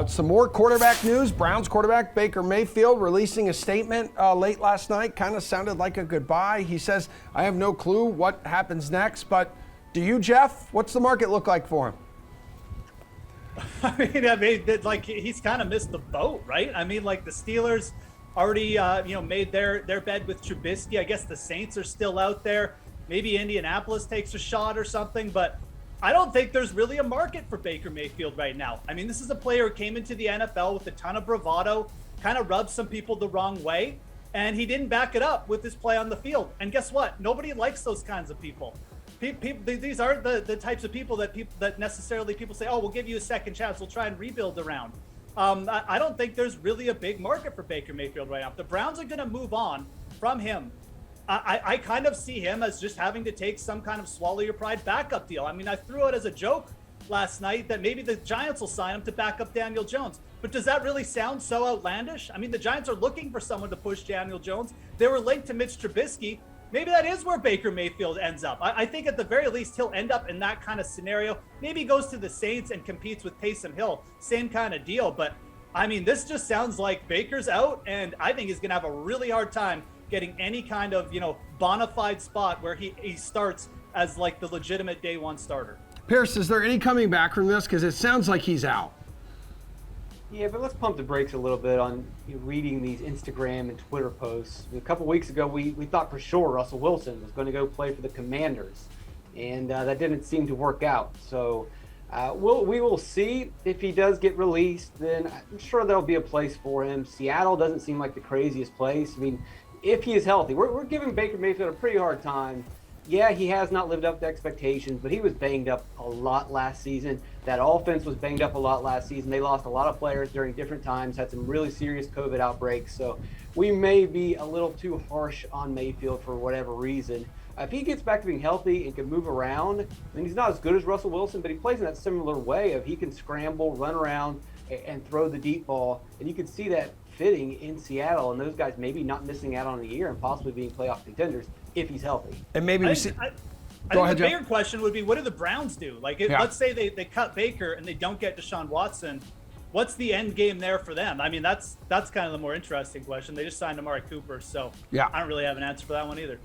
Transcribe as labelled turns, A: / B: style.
A: Some more quarterback news. Browns quarterback Baker Mayfield releasing a statement late last night. Kind of sounded like a goodbye. He says, I have no clue what happens next, but do you, Geoff? What's the market look like for him?
B: I mean, like he's kind of missed the boat, right? I mean, like the Steelers already, made their bed with Trubisky. I guess the Saints are still out there. Maybe Indianapolis takes a shot or something, but I don't think there's really a market for Baker Mayfield right now. I mean, this is a player who came into the NFL with a ton of bravado, kind of rubbed some people the wrong way, and he didn't back it up with his play on the field. And guess what? Nobody likes those kinds of people. These aren't the types of people that necessarily people say, oh, we'll give you a second chance, we'll try and rebuild around. I don't think there's really a big market for Baker Mayfield right now. If the Browns are going to move on from him, I kind of see him as just having to take some kind of swallow your pride backup deal. I mean, I threw it as a joke last night that maybe the Giants will sign him to back up Daniel Jones. But does that really sound so outlandish? I mean, the Giants are looking for someone to push Daniel Jones. They were linked to Mitch Trubisky. Maybe that is where Baker Mayfield ends up. I think at the very least, he'll end up in that kind of scenario. Maybe he goes to the Saints and competes with Taysom Hill. Same kind of deal. But, I mean, this just sounds like Baker's out, and I think he's going to have a really hard time getting any kind of, bona fide spot where he starts as, like, the legitimate day one starter.
A: Pearce, is there any coming back from this? Because it sounds like he's out.
C: Yeah, but let's pump the brakes a little bit on reading these Instagram and Twitter posts. A couple weeks ago, we thought for sure Russell Wilson was going to go play for the Commanders, and that didn't seem to work out. So we will see if he does get released. Then I'm sure there'll be a place for him. Seattle doesn't seem like the craziest place. I mean, if he is healthy, we're giving Baker Mayfield a pretty hard time. Yeah, he has not lived up to expectations, but he was banged up a lot last season. That offense was banged up a lot last season. They lost a lot of players during different times, had some really serious COVID outbreaks. So we may be a little too harsh on Mayfield for whatever reason. If he gets back to being healthy and can move around, I mean, he's not as good as Russell Wilson, but he plays in that similar way of he can scramble, run around, and throw the deep ball. And you can see that fitting in Seattle, and those guys maybe not missing out on a year and possibly being playoff contenders if he's healthy.
A: And maybe
B: I think the bigger question would be, what do the Browns do? Like, let's say they cut Baker and they don't get Deshaun Watson. What's the end game there for them? I mean, that's kind of the more interesting question. They just signed Amari Cooper, so I don't really have an answer for that one either.